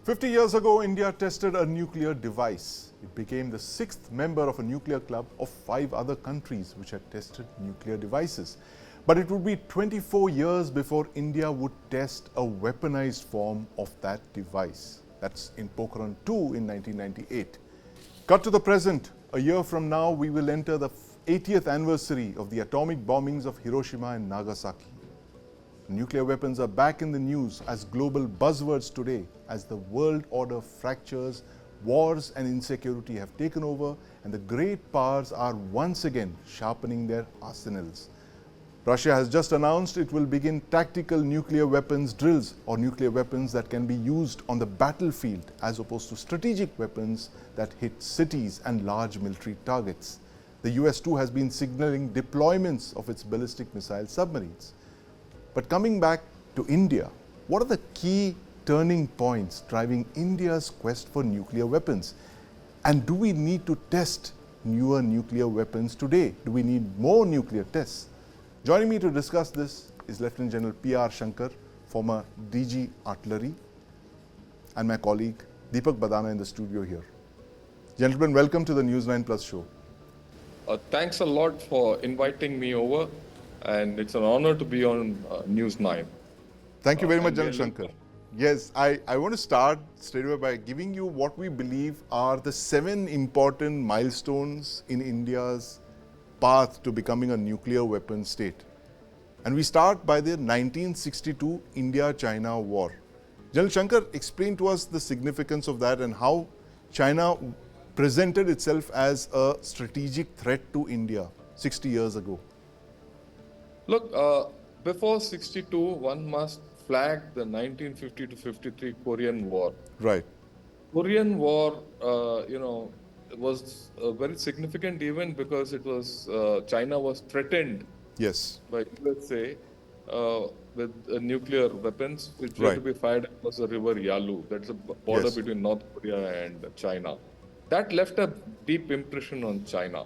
50 years ago, India tested a nuclear device. It became the sixth member of a nuclear club of 5 other countries which had tested nuclear devices. But it would be 24 years before India would test a weaponized form of that device. That's in Pokhran 2 in 1998. Cut to the present, a year from now, we will enter the 80th anniversary of the atomic bombings of Hiroshima and Nagasaki. Nuclear weapons are back in the news as global buzzwords today as the world order fractures, wars and insecurity have taken over, and the great powers are once again sharpening their arsenals. Russia has just announced it will begin tactical nuclear weapons drills, or nuclear weapons that can be used on the battlefield as opposed to strategic weapons that hit cities and large military targets. The US too has been signaling deployments of its ballistic missile submarines. But coming back to India, what are the key turning points driving India's quest for nuclear weapons? And do we need to test newer nuclear weapons today? Do we need more nuclear tests? Joining me to discuss this is Lieutenant General P.R. Shankar, former DG Artillery, and my colleague Deepak Badana in the studio here. Gentlemen, welcome to the News 9 Plus show. Thanks a lot for inviting me over, and it's an honor to be on News 9. Thank you very much, General Shankar. Yes, I want to start straight away by giving you what we believe are the 7 important milestones in India's path to becoming a nuclear weapon state. And we start by the 1962 India-China war. General Shankar, explain to us the significance of that and how China presented itself as a strategic threat to India 60 years ago. Look, before 62, one must flag the 1950 to 53 Korean War. Right. Korean War, was a very significant event because it was China was threatened Yes. by USA with nuclear weapons, which were to be fired across the river Yalu. That's a border between North Korea and China. That left a deep impression on China,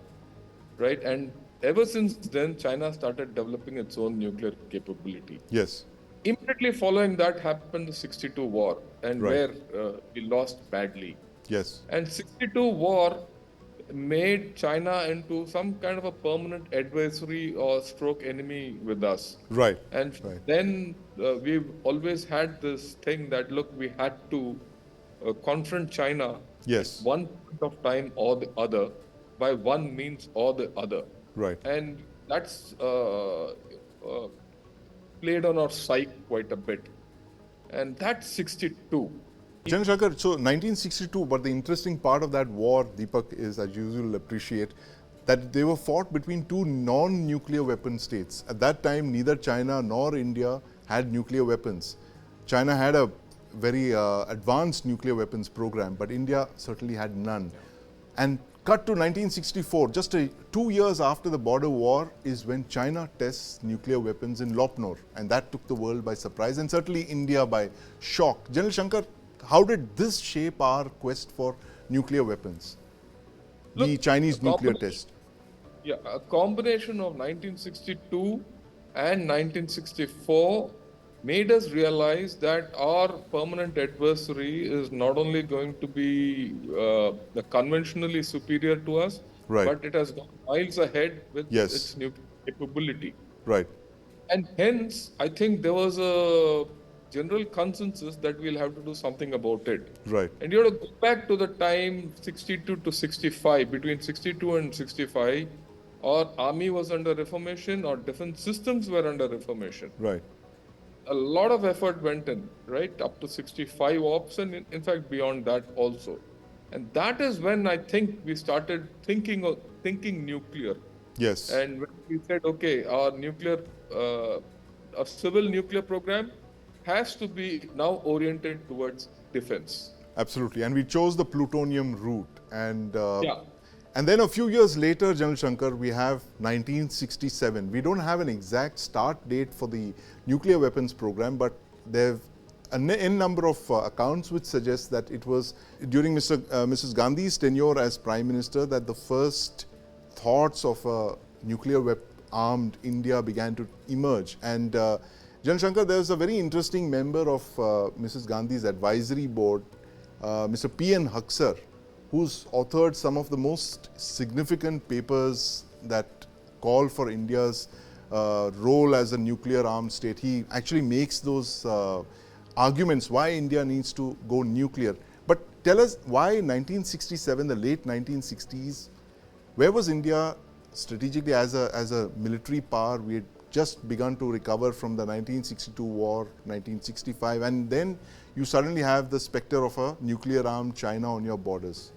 right? And ever since then, China started developing its own nuclear capability. Yes. Immediately following that happened the 62 war, and where we lost badly. Yes. And 62 war made China into some kind of a permanent adversary or stroke enemy with us. Right. And then we've always had this thing that, look, we had to confront China at one point of time or the other, by one means or the other. Right. And that's played on our psyche quite a bit. And that's 62. General Shankar, so 1962, but the interesting part of that war, Deepak, is, as usual, will appreciate, that they were fought between 2 non-nuclear weapon states. At that time, neither China nor India had nuclear weapons. China had a very advanced nuclear weapons program, but India certainly had none. And cut to 1964, just 2 years after the border war, is when China tests nuclear weapons in Lopnor, and that took the world by surprise, and certainly India by shock. General Shankar, how did this shape our quest for nuclear weapons? Look, the Chinese nuclear test. Yeah, a combination of 1962 and 1964 made us realize that our permanent adversary is not only going to be conventionally superior to us, but it has gone miles ahead with its nuclear capability. Right. And hence, I think there was a general consensus that we'll have to do something about it. Right. And you have to go back to the time 62 to 65. Between 62 and 65, our army was under reformation, our defense systems were under reformation. Right. A lot of effort went in, right, up to 65 ops, and in fact beyond that also. And that is when I think we started thinking nuclear. Yes. And when we said, okay, our nuclear, a civil nuclear program has to be now oriented towards defense. Absolutely. And we chose the plutonium route. And then a few years later, General Shankar, we have 1967. We don't have an exact start date for the nuclear weapons program, but there have n number of accounts which suggest that it was during Mrs. Gandhi's tenure as Prime Minister that the first thoughts of a nuclear armed India began to emerge. And General Shankar, there was a very interesting member of Mrs. Gandhi's advisory board Mr. P.N. Huxar, who's authored some of the most significant papers that call for India's role as a nuclear armed state. He actually makes those arguments why India needs to go nuclear. But tell us why 1967, the late 1960s, where was India strategically as a military power? We had just begun to recover from the 1962 war, 1965, and then you suddenly have the specter of a nuclear armed China on your borders.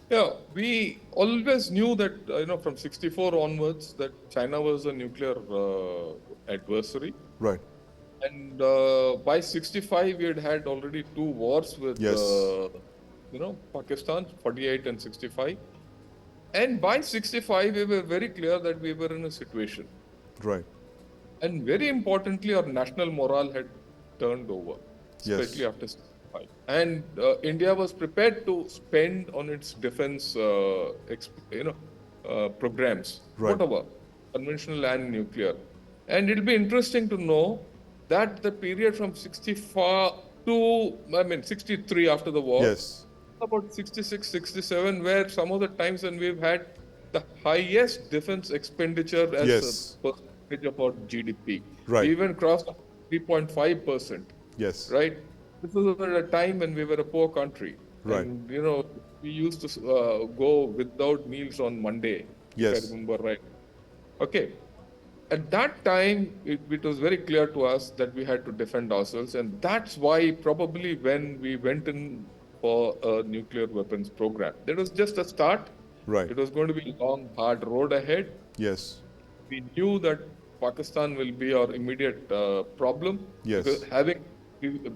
Yeah, we always knew that, from 64 onwards, that China was a nuclear adversary. Right. And by 65, we had already 2 wars with, Yes. Pakistan, 48 and 65. And by 65, we were very clear that we were in a situation. Right. And very importantly, our national morale had turned over, Yes. especially after 65. And India was prepared to spend on its defense, programs, Right. whatever, conventional and nuclear. And it'll be interesting to know that the period from 64 to, 63 after the war, Yes. about 66, 67, where some of the times when we've had the highest defense expenditure as Yes. a percentage of our GDP. Right. We even crossed 3.5%. Yes. Right? This was at a time when we were a poor country. Right. And, we used to go without meals on Monday, Yes. if I remember right. Okay. At that time, it was very clear to us that we had to defend ourselves. And that's why probably when we went in for a nuclear weapons program, that was just a start. Right. It was going to be a long, hard road ahead. Yes. We knew that Pakistan will be our immediate problem. Yes. Because having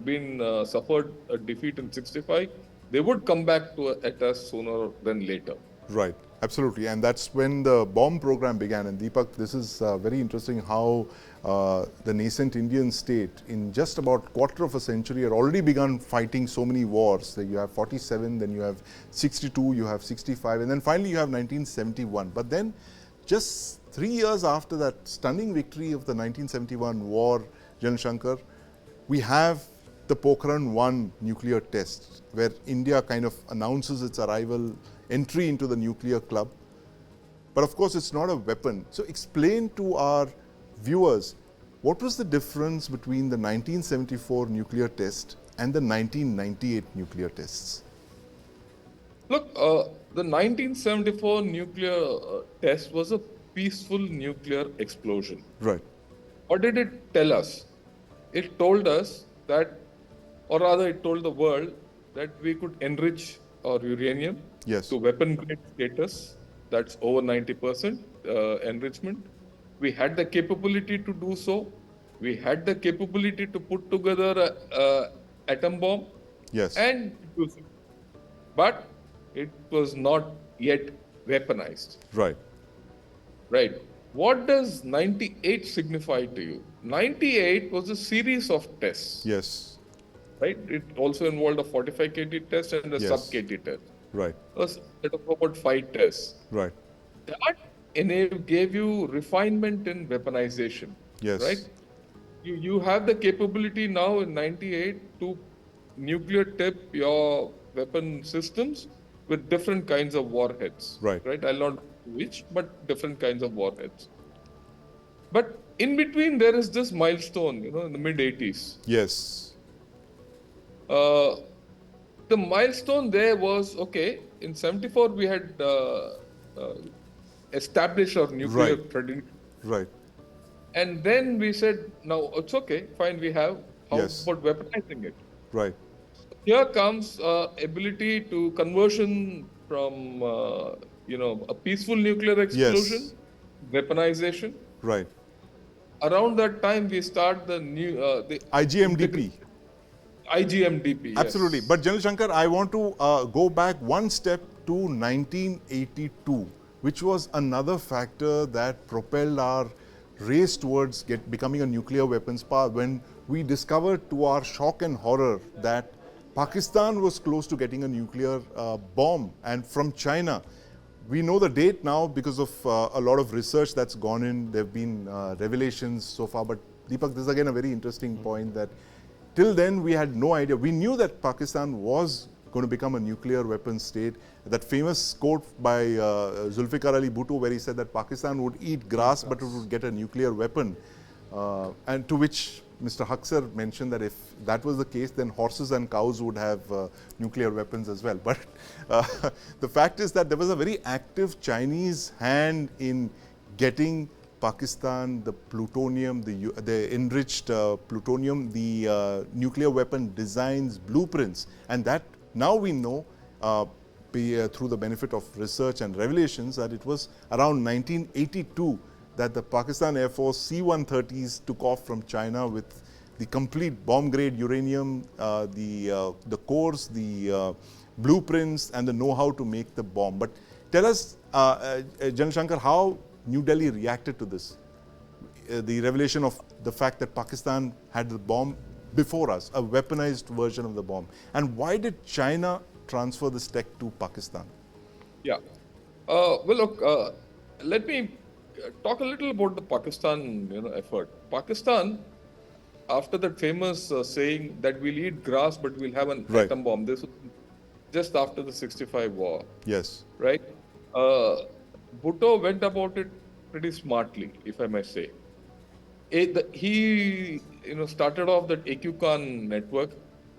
been suffered a defeat in 65, they would come back at us sooner than later. Right, absolutely. And that's when the bomb program began. And Deepak, this is very interesting how the nascent Indian state in just about quarter of a century had already begun fighting so many wars. So you have 47, then you have 62, you have 65, and then finally you have 1971. But then just 3 years after that stunning victory of the 1971 war, General Shankar, we have the Pokhran 1 nuclear test, where India kind of announces its entry into the nuclear club. But of course, it's not a weapon. So explain to our viewers, what was the difference between the 1974 nuclear test and the 1998 nuclear tests? Look, the 1974 nuclear test was a peaceful nuclear explosion. Right. What did it tell us? It told us that, or rather it told the world that we could enrich our uranium Yes. to weapon grade status. That's over 90% enrichment. We had the capability to do so. We had the capability to put together an atom bomb. Yes. And use it. But it was not yet weaponized. Right. Right. What does 98 signify to you? 98 was a series of tests. Yes. Right? It also involved a 45 kT test and a Yes. sub kT test. Right. A set of about 5 tests. Right. That gave you refinement in weaponization. Yes. Right? You have the capability now in 98 to nuclear tip your weapon systems with different kinds of warheads. Right. Right? I'll not know which, but different kinds of warheads. But in between, there is this milestone, in the mid 80s. Yes. The milestone there was, okay, in 74, we had established our nuclear Right. readiness. Right. And then we said, now it's okay, fine, we have. How Yes. about weaponizing it? Right. Here comes ability to conversion from, a peaceful nuclear explosion, weaponization. Right. Around that time, we start the new the IGMDP. IGMDP. Absolutely. Yes. But General Shankar, I want to go back one step to 1982, which was another factor that propelled our race towards becoming a nuclear weapons power, when we discovered to our shock and horror that Pakistan was close to getting a nuclear bomb, and from China. We know the date now because of a lot of research that's gone in. There have been revelations so far. But Deepak, this is again a very interesting point. That till then we had no idea. We knew that Pakistan was going to become a nuclear weapons state. That famous quote by Zulfikar Ali Bhutto, where he said that Pakistan would eat grass but it would get a nuclear weapon, and to which Mr. Haksar mentioned that if that was the case, then horses and cows would have nuclear weapons as well. But the fact is that there was a very active Chinese hand in getting Pakistan the plutonium, the enriched plutonium, the nuclear weapon designs, blueprints, and that now we know through the benefit of research and revelations that it was around 1982 that the Pakistan Air Force C-130s took off from China with the complete bomb-grade uranium, the cores, the blueprints, and the know-how to make the bomb. But tell us, General Shankar, how New Delhi reacted to this, the revelation of the fact that Pakistan had the bomb before us, a weaponized version of the bomb. And why did China transfer this tech to Pakistan? Yeah. Well, look, let me talk a little about the Pakistan effort. Pakistan, after that famous saying that we'll eat grass but we'll have an atom bomb, this was just after the 65 war. Yes. Right? Bhutto went about it pretty smartly, if I may say. He started off that AQCON network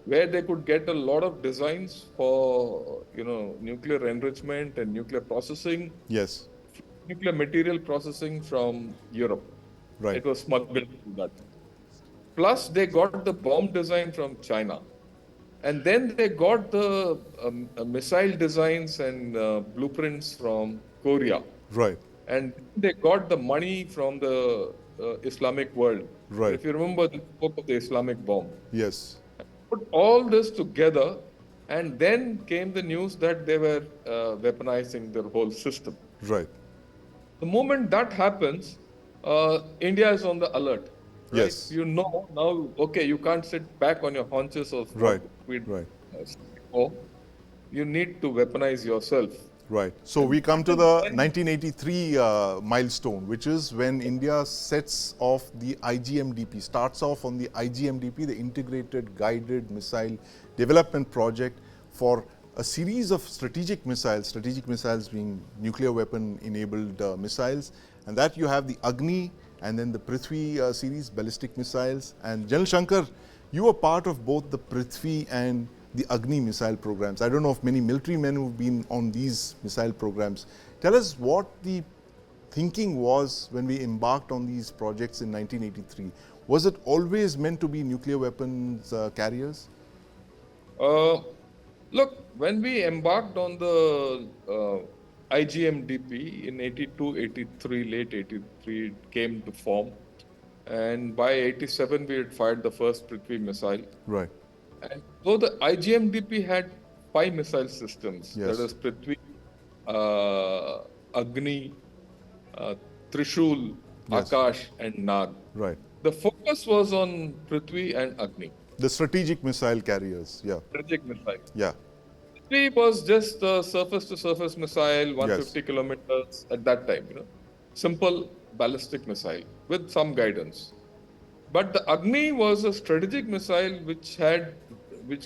where they could get a lot of designs for nuclear enrichment and nuclear processing. Yes. Nuclear material processing from Europe. Right. It was smuggled to that. Plus, they got the bomb design from China. And then they got the missile designs and blueprints from Korea. Right. And they got the money from the Islamic world. Right. If you remember the scope of the Islamic bomb. Yes. Put all this together, and then came the news that they were weaponizing their whole system. Right. The moment that happens, India is on the alert. Right? Yes. You know now, okay, you can't sit back on your haunches of Right. Right. You need to weaponize yourself. Right. So we come to the 1983 milestone, which is when India sets off the IGMDP, starts off on the IGMDP, the Integrated Guided Missile Development Project, for a series of strategic missiles being nuclear weapon enabled missiles, and that you have the Agni and then the Prithvi series, ballistic missiles. And General Shankar, you were part of both the Prithvi and the Agni missile programs. I don't know of many military men who've been on these missile programs. Tell us what the thinking was when we embarked on these projects in 1983. Was it always meant to be nuclear weapons carriers? Look, when we embarked on the IGMDP in 82, 83, late 83, it came to form. And by 87, we had fired the first Prithvi missile. Right. And so the IGMDP had 5 missile systems. Yes. That is Prithvi, Agni, Trishul, Yes. Akash, and Nag. Right. The focus was on Prithvi and Agni. The strategic missile carriers, yeah. Strategic missile. Yeah. Prithvi was just a surface-to-surface missile, 150 kilometers at that time. Simple ballistic missile with some guidance. But the Agni was a strategic missile which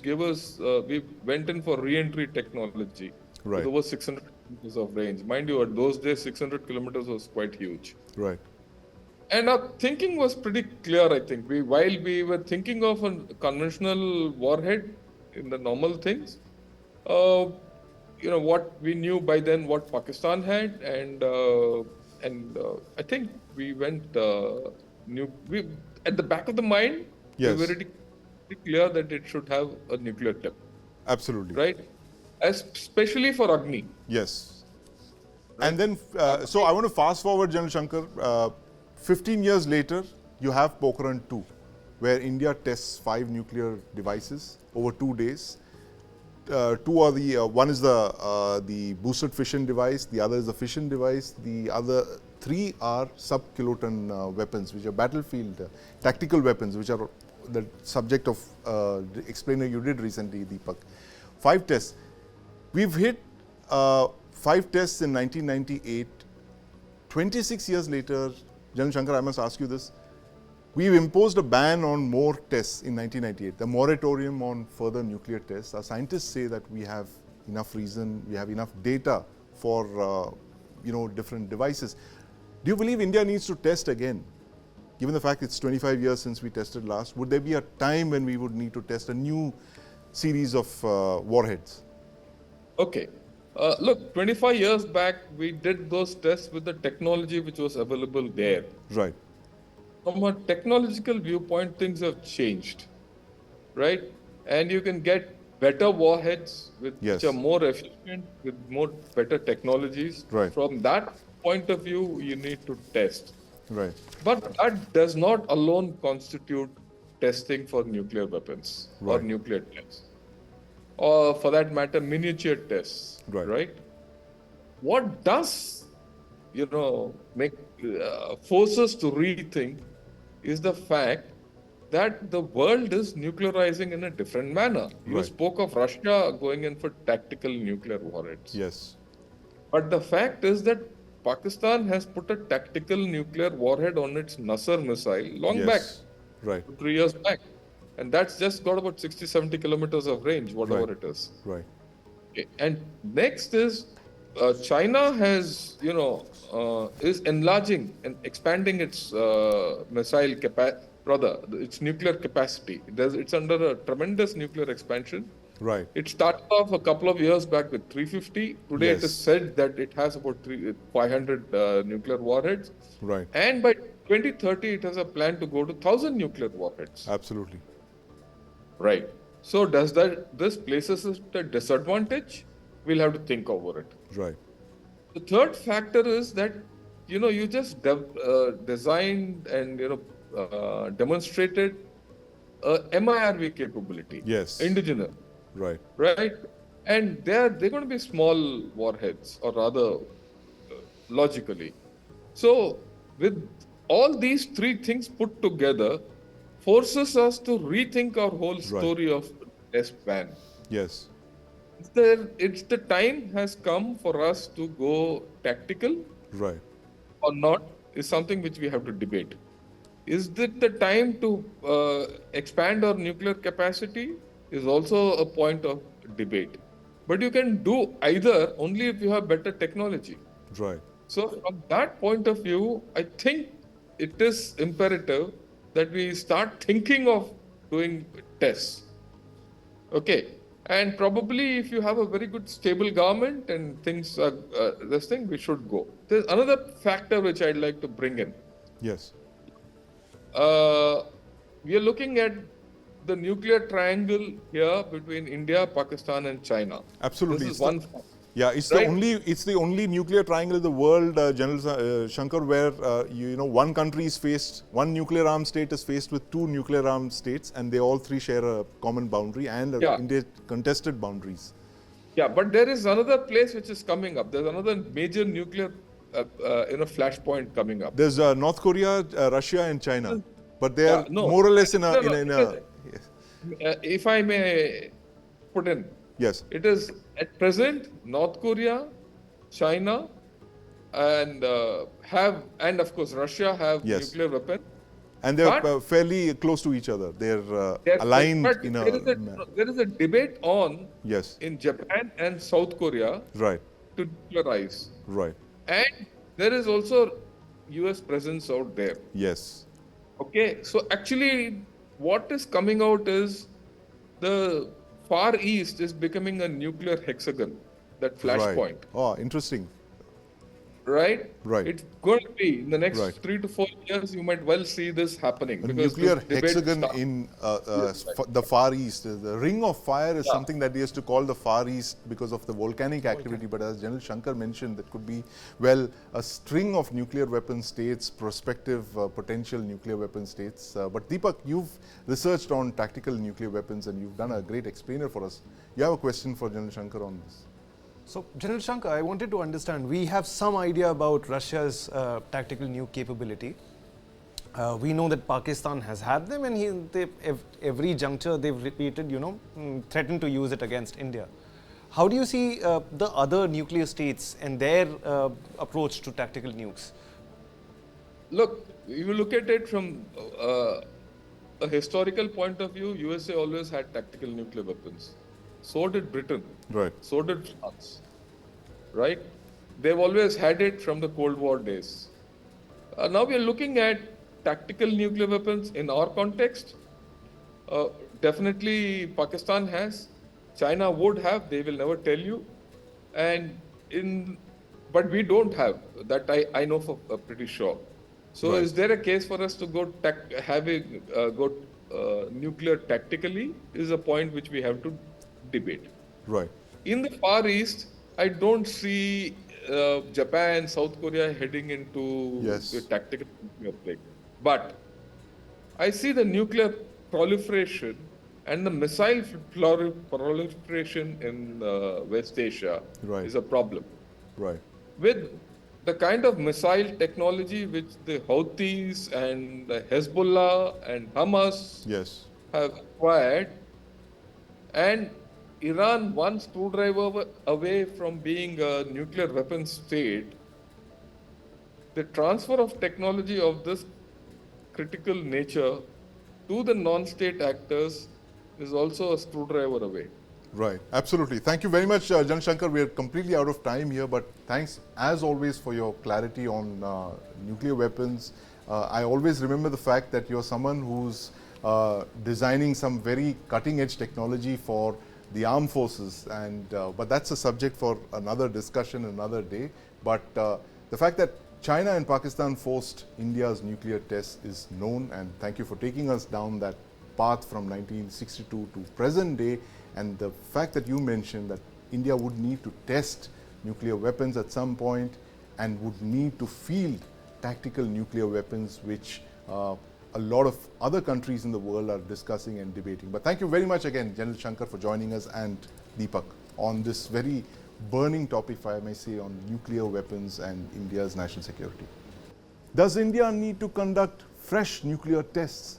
gave us, we went in for re-entry technology. Right. With over 600 kilometers of range. Mind you, at those days, 600 kilometers was quite huge. Right. And our thinking was pretty clear, I think. While we were thinking of a conventional warhead in the normal things, what we knew by then, what Pakistan had, and I think we went at the back of the mind, Yes. we were pretty clear that it should have a nuclear tip. Absolutely. Right? Especially for Agni. Yes. Right. And then, so I want to fast forward, General Shankar. 15 years later, you have Pokhran 2, where India tests 5 nuclear devices over 2 days. Two are one is the boosted fission device, the other is the fission device, the other 3 are sub-kiloton weapons, which are battlefield tactical weapons, which are the subject of explainer you did recently, Deepak. 5 tests. We've hit 5 tests in 1998. 26 years later, General Shankar, I must ask you this. We've imposed a ban on more tests in 1998, the moratorium on further nuclear tests. Our scientists say that we have enough reason, we have enough data for different devices. Do you believe India needs to test again? Given the fact it's 25 years since we tested last, would there be a time when we would need to test a new series of warheads? Okay. Look, 25 years back, we did those tests with the technology which was available there. Right. From a technological viewpoint, things have changed, right? And you can get better warheads which are more efficient, with more better technologies. Right. From that point of view, you need to test. Right. But that does not alone constitute testing for nuclear weapons or Right. nuclear tests, or for that matter, miniature tests, right? What does, make force us to rethink is the fact that the world is nuclearizing in a different manner. You spoke of Russia going in for tactical nuclear warheads. Yes. But the fact is that Pakistan has put a tactical nuclear warhead on its Nasser missile long back, Right. 3 years back. And that's just got about 60, 70 kilometers of range, whatever it is. Right. Okay. And next is China has, is enlarging and expanding its missile capacity, rather, its nuclear capacity. It's under a tremendous nuclear expansion. Right. It started off a couple of years back with 350. Today it is said that it has about 500 nuclear warheads. Right. And by 2030, it has a plan to go to 1,000 nuclear warheads. Absolutely. Right. So does this places us at a disadvantage? We'll have to think over it. Right. The third factor is that, you just designed and, demonstrated MIRV capability. Yes. Indigenous. Right. Right. And they're going to be small warheads, or rather, logically. So with all these three things put together, forces us to rethink our whole story of test ban. Yes. It's the time has come for us to go tactical, right, or not, is something which we have to debate. Is it the time to expand our nuclear capacity? Is also a point of debate. But you can do either only if you have better technology. Right. So from that point of view, I think it is imperative that we start thinking of doing tests. Okay. And probably if you have a very good stable government and things are this thing, we should go. There's another factor which I'd like to bring in. Yes. We are looking at the nuclear triangle here between India, Pakistan and China. Absolutely. This is one. Yeah, it's the only nuclear triangle in the world, General Shankar, where one country is faced, one nuclear armed state is faced with two nuclear armed states, and they all three share a common boundary and contested boundaries. Yeah, but there is another place which is coming up. There's another major nuclear, flashpoint coming up. There's North Korea, Russia, and China, but they are more or less in a. If I may put in. Yes. It is at present North Korea, China, and of course Russia have nuclear weapons. And they're fairly close to each other. They're aligned in a. There is a debate on. Yes. In Japan and South Korea. Right. To nuclearize. Right. And there is also US presence out there. Yes. Okay. So actually, what is coming out is the Far East is becoming a nuclear hexagon, that flashpoint. Right. Oh, interesting. Right? Right. It's going to be, in the next 3 to 4 years, you might well see this happening. A nuclear hexagon in the Far East. The ring of fire is something that they used to call the Far East because of the volcanic activity. But as General Shankar mentioned, that could be, well, a string of nuclear weapon states, prospective potential nuclear weapon states. But Deepak, you've researched on tactical nuclear weapons and you've done a great explainer for us. You have a question for General Shankar on this. So, General Shankar, I wanted to understand, we have some idea about Russia's tactical nuke capability. We know that Pakistan has had them, and every juncture they've repeated, threatened to use it against India. How do you see the other nuclear states and their approach to tactical nukes? Look, if you look at it from a historical point of view, USA always had tactical nuclear weapons. So did Britain. Right. So did France. Right? They've always had it from the Cold War days. Now we are looking at tactical nuclear weapons in our context. Uh, Definitely, Pakistan has. China would have. They will never tell you. And in, but we don't have that. I know for pretty sure. So, Right. is there a case for us to go having go nuclear tactically? Is a point which we have to debate. Right. In the Far East, I don't see Japan, South Korea heading into Yes. a tactical nuclear play. But I see the nuclear proliferation and the missile proliferation in West Asia Right. is a problem. Right. With the kind of missile technology which the Houthis and the Hezbollah and Hamas Yes. have acquired, and Iran, one screwdriver away from being a nuclear weapons state, the transfer of technology of this critical nature to the non-state actors is also a screwdriver away. Right, absolutely. Thank you very much, Jan Shankar. We are completely out of time here, but thanks as always for your clarity on nuclear weapons. I always remember the fact that you're someone who's designing some very cutting-edge technology for the armed forces, and but that's a subject for another discussion another day. But the fact that China and Pakistan forced India's nuclear tests is known, and thank you for taking us down that path from 1962 to present day. And the fact that you mentioned that India would need to test nuclear weapons at some point and would need to field tactical nuclear weapons, which a lot of other countries in the world are discussing and debating. But thank you very much again, General Shankar, for joining us, and Deepak, on this very burning topic, if I may say, on nuclear weapons and India's national security. Does India need to conduct fresh nuclear tests?